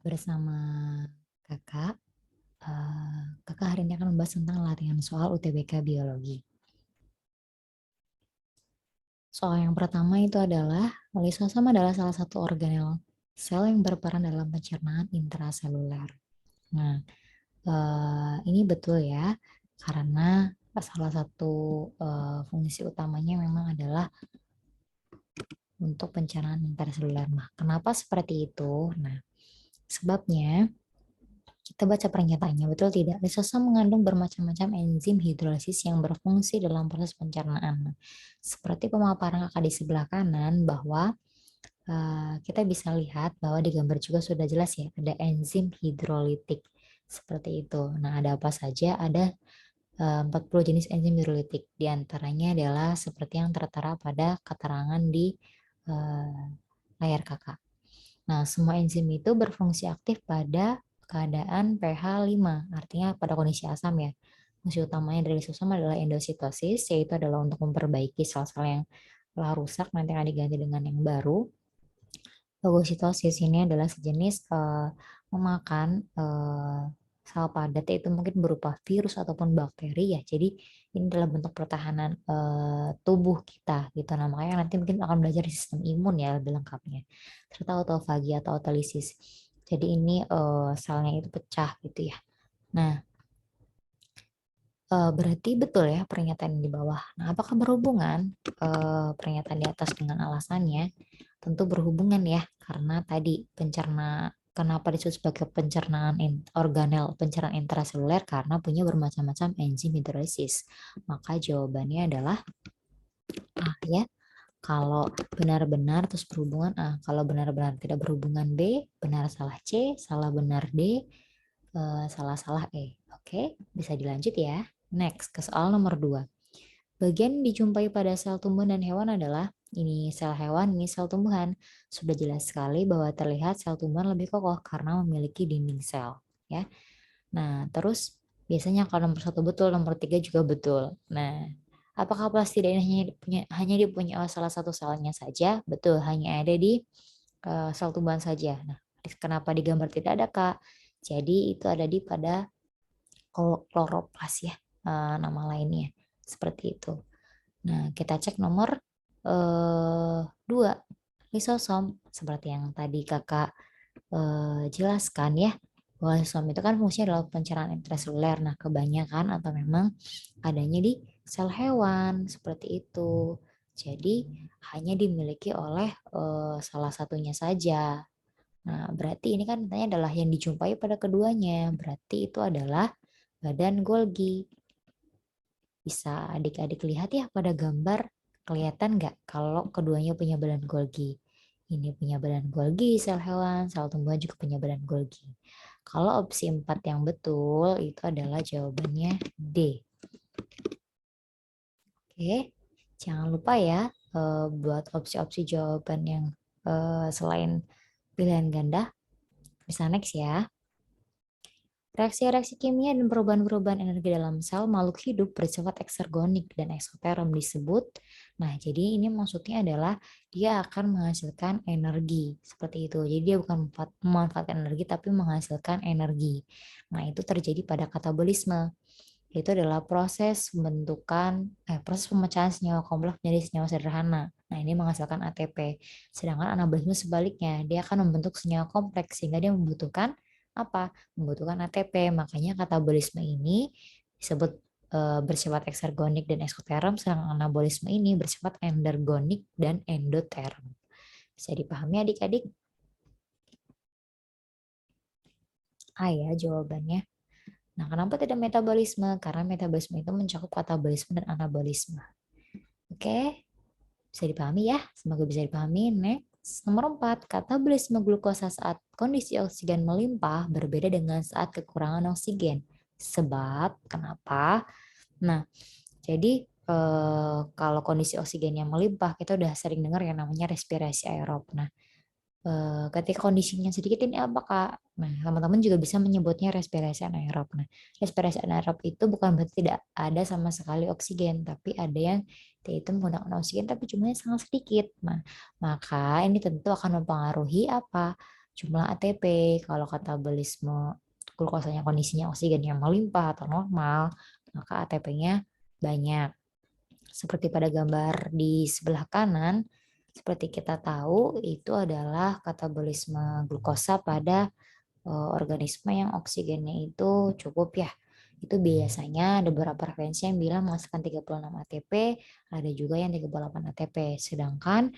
Bersama kakak, kakak hari ini akan membahas tentang latihan soal UTBK Biologi. Soal yang pertama itu adalah lisosom adalah salah satu organel sel yang berperan dalam pencernaan intraseluler. Nah, ini betul ya, karena salah satu fungsi utamanya memang adalah untuk pencernaan intraseluler. Nah, kenapa seperti itu? Nah, sebabnya kita baca pernyataannya, betul tidak? Lisosom mengandung bermacam-macam enzim hidrolisis yang berfungsi dalam proses pencernaan. Seperti pemaparan kakak di sebelah kanan bahwa kita bisa lihat bahwa di gambar juga sudah jelas ya, ada enzim hidrolitik seperti itu. Nah, ada apa saja? Ada 40 jenis enzim hidrolitik. Di antaranya adalah seperti yang tertera pada keterangan di eh, layar kakak. Nah, semua enzim itu berfungsi aktif pada keadaan pH 5, artinya pada kondisi asam ya. Fungsi utamanya dari lisosom adalah endositosis, yaitu adalah untuk memperbaiki sel-sel yang telah rusak nanti akan diganti dengan yang baru. Fagositosis ini adalah sejenis memakan sel padat, yaitu mungkin berupa virus ataupun bakteri ya. Jadi ini adalah bentuk pertahanan tubuh kita gitu. Nah, makanya nanti mungkin akan belajar di sistem imun ya lebih lengkapnya. Serta autofagi atau autolisis. Jadi ini selnya itu pecah gitu ya. Nah, berarti betul ya pernyataan di bawah. Nah, apakah berhubungan pernyataan di atas dengan alasannya? Tentu berhubungan ya, karena tadi kenapa disebut sebagai pencernaan organel pencernaan intraseluler karena punya bermacam-macam enzim hidrolisis. Maka jawabannya adalah A ya. Kalau benar-benar terus berhubungan A, kalau benar-benar tidak berhubungan B, benar salah C, salah benar D, salah-salah E. Oke, bisa dilanjut ya. Next, ke soal nomor 2. Bagian dijumpai pada sel tumbuhan dan hewan adalah ini sel hewan, ini sel tumbuhan. Sudah jelas sekali bahwa terlihat sel tumbuhan lebih kokoh karena memiliki dinding sel, ya. Nah, terus biasanya kalau nomor 1 betul, nomor 3 juga betul. Nah, apakah plastida ini hanya dipunyai oleh salah satu selnya saja? Betul, hanya ada di sel tumbuhan saja. Nah, kenapa di gambar tidak ada, Kak? Jadi itu ada di pada kloroplas ya, nama lainnya. Seperti itu. Nah, kita cek nomor 2, lisosom. Seperti yang tadi kakak jelaskan ya, bahwa lisosom itu kan fungsinya adalah pencernaan intraseluler. Nah, kebanyakan atau memang adanya di sel hewan, seperti itu. Jadi, hanya dimiliki oleh salah satunya saja. Nah, berarti ini kan tanya adalah yang dijumpai pada keduanya. Berarti itu adalah badan Golgi. Bisa adik-adik lihat ya pada gambar, kelihatan nggak kalau keduanya punya badan Golgi. Ini punya badan Golgi, sel hewan, sel tumbuhan juga punya badan Golgi. Kalau opsi 4 yang betul, itu adalah jawabannya D. Oke, jangan lupa ya buat opsi-opsi jawaban yang selain pilihan ganda. Bisa next ya. Reaksi-reaksi kimia dan perubahan-perubahan energi dalam sel makhluk hidup bersifat eksergonik dan eksoterom disebut. Nah, jadi ini maksudnya adalah dia akan menghasilkan energi seperti itu. Jadi dia bukan memanfaatkan energi tapi menghasilkan energi. Nah, itu terjadi pada katabolisme. Itu adalah proses pemecahan senyawa kompleks menjadi senyawa sederhana. Nah, ini menghasilkan ATP. Sedangkan anabolisme sebaliknya, dia akan membentuk senyawa kompleks sehingga dia membutuhkan apa? Membutuhkan ATP. Makanya katabolisme ini disebut bersifat eksergonik dan eksoterom, sedangkan anabolisme ini bersifat endergonik dan endoterom. Bisa dipahami adik-adik? A ya jawabannya. Nah, kenapa tidak metabolisme? Karena metabolisme itu mencakup katabolisme dan anabolisme. Oke, bisa dipahami ya? Semoga bisa dipahami. Next, nomor 4, katabolisme glukosa saat kondisi oksigen melimpah berbeda dengan saat kekurangan oksigen. Sebab, kenapa? Nah, jadi kalau kondisi oksigen yang melimpah, kita udah sering dengar yang namanya respirasi aerob. Nah, Ketika kondisinya sedikit ini apa Kak? Nah, teman-teman juga bisa menyebutnya respirasi anaerob. Nah, respirasi anaerob itu bukan berarti tidak ada sama sekali oksigen, tapi ada yang dia itu menggunakan oksigen tapi jumlahnya sangat sedikit. Nah, maka ini tentu akan mempengaruhi apa? Jumlah ATP. Kalau katabolisme glukosanya kondisinya oksigen yang melimpah atau normal, maka ATP-nya banyak. Seperti pada gambar di sebelah kanan, seperti kita tahu itu adalah katabolisme glukosa pada organisme yang oksigennya itu cukup ya. Itu biasanya ada beberapa referensi yang bilang menghasilkan 36 ATP, ada juga yang 38 ATP. Sedangkan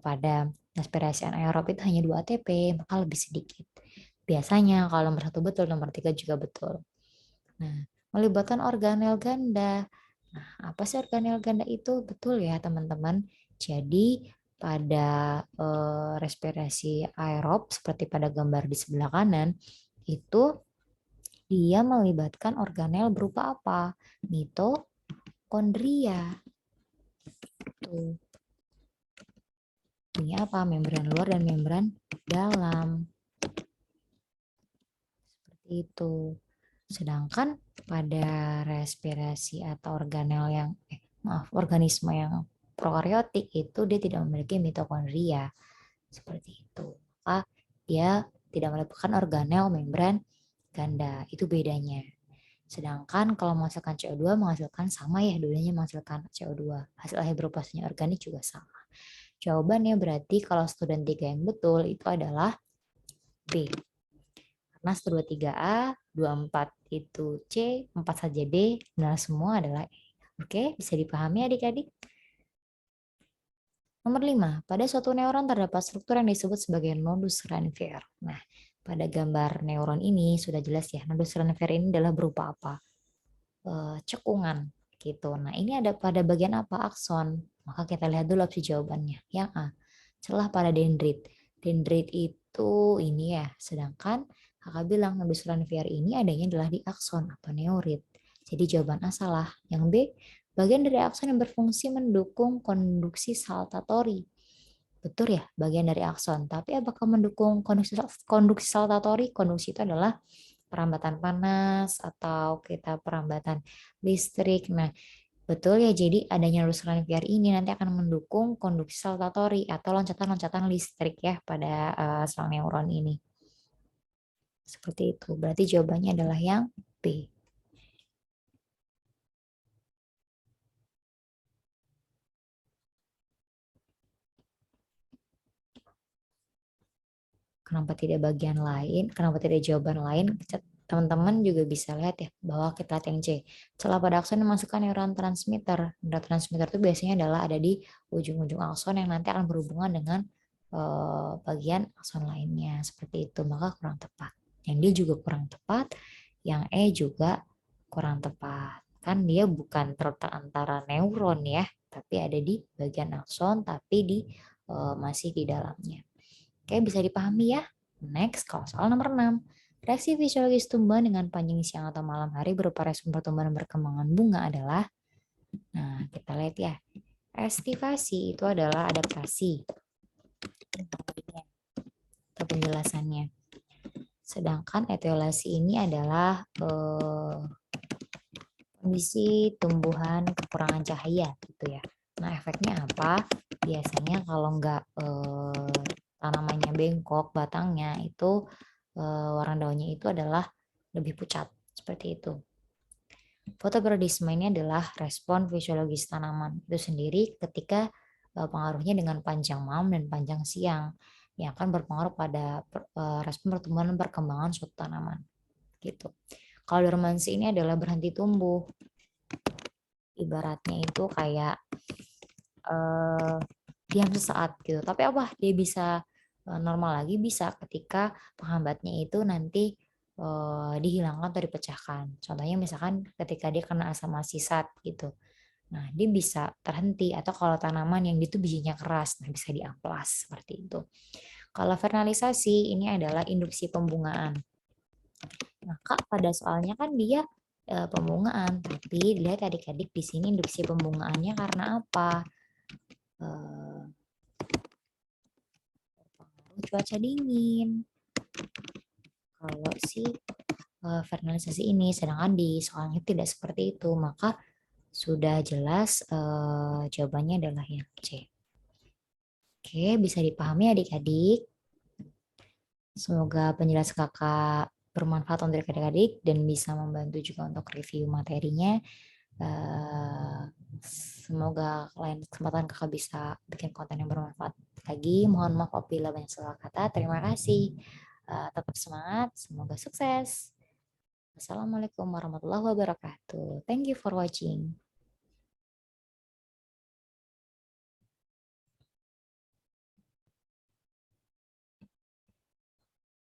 pada respirasi anaerob itu hanya 2 ATP, maka lebih sedikit. Biasanya kalau nomor 1 betul, nomor 3 juga betul. Nah, melibatkan organel ganda. Nah, apa sih organel ganda itu? Betul ya, teman-teman. Jadi, pada respirasi aerob seperti pada gambar di sebelah kanan, itu dia melibatkan organel berupa apa? Mitokondria. Tuh. Ini apa? Membran luar dan membran dalam. Seperti itu. Sedangkan pada respirasi atau organel yang organisme yang prokaryotik itu dia tidak memiliki mitokondria seperti itu. Maka dia tidak melibatkan organel membran ganda. Itu bedanya. Sedangkan kalau menghasilkan CO2 menghasilkan sama ya, dulunya menghasilkan CO2. Hasil akhir berupa senyawa organik juga sama. Jawabannya berarti kalau student 3 yang betul itu adalah B. Karena 23A, 24 itu C, 4 saja D, benar semua adalah E. Oke, bisa dipahami adik-adik? Nomor 5, pada suatu neuron terdapat struktur yang disebut sebagai nodus Ranvier. Nah, pada gambar neuron ini sudah jelas ya, nodus Ranvier ini adalah berupa apa? Cekungan gitu. Nah, ini ada pada bagian apa? Akson. Maka kita lihat dulu opsi jawabannya. Yang A, celah pada dendrit. Dendrit itu ini ya, sedangkan kakak bilang nodus Ranvier ini adanya adalah di akson atau neurit. Jadi jawaban A salah. Yang B, bagian dari akson yang berfungsi mendukung konduksi saltatori. Betul ya, bagian dari akson. Tapi apakah mendukung konduksi saltatori? Konduksi itu adalah perambatan panas atau kita perambatan listrik. Nah, betul ya, jadi adanya lulus Ranvier ini nanti akan mendukung konduksi saltatori atau loncatan-loncatan listrik ya pada sel neuron ini. Seperti itu. Berarti jawabannya adalah yang B. Kenapa tidak bagian lain? Kenapa tidak jawaban lain? Teman-teman juga bisa lihat ya bahwa kita lihat yang C. Celah pada akson memasukkan neuron transmitter. Neurotransmitter itu biasanya adalah ada di ujung-ujung akson yang nanti akan berhubungan dengan bagian akson lainnya. Seperti itu. Maka kurang tepat. Yang D juga kurang tepat. Yang E juga kurang tepat. Kan dia bukan terletak antara neuron ya, tapi ada di bagian akson, tapi di masih di dalamnya. Oke, bisa dipahami ya. Next, kalau soal nomor 6. Reaksi fisiologis tumbuhan dengan panjang siang atau malam hari berupa respon pertumbuhan dan perkembangan bunga adalah, nah kita lihat ya, estivasi itu adalah adaptasi atau penjelasannya. Sedangkan etiolasi ini adalah kondisi tumbuhan kekurangan cahaya gitu ya. Nah efeknya apa? Biasanya kalau nggak tanamannya bengkok batangnya itu warna daunnya itu adalah lebih pucat seperti itu. Fotoperiodisme ini adalah respon fisiologis tanaman itu sendiri ketika pengaruhnya dengan panjang malam dan panjang siang yang akan berpengaruh pada respon pertumbuhan dan perkembangan suatu tanaman gitu. Kalau dormansi ini adalah berhenti tumbuh. Ibaratnya itu kayak diam sesaat gitu. Tapi apa? Dia bisa normal lagi bisa ketika penghambatnya itu nanti dihilangkan atau dipecahkan. Contohnya misalkan ketika dia kena asam asisat gitu. Nah, dia bisa terhenti atau kalau tanaman yang itu bijinya keras, nah bisa diamplas seperti itu. Kalau vernalisasi ini adalah induksi pembungaan. Maka pada soalnya kan dia pembungaan, tapi lihat adik-adik di sini induksi pembungaannya karena apa? cuaca dingin. Kalau si finalisasi ini, sedangkan di soalnya tidak seperti itu, maka sudah jelas jawabannya adalah yang C. Oke, bisa dipahami adik-adik. Semoga penjelasan kakak bermanfaat untuk adik-adik dan bisa membantu juga untuk review materinya. Semoga lain kesempatan kakak bisa bikin konten yang bermanfaat lagi. Mohon maaf apabila banyak salah kata. Terima kasih. Tetap semangat. Semoga sukses. Wassalamualaikum warahmatullahi wabarakatuh. Thank you for watching.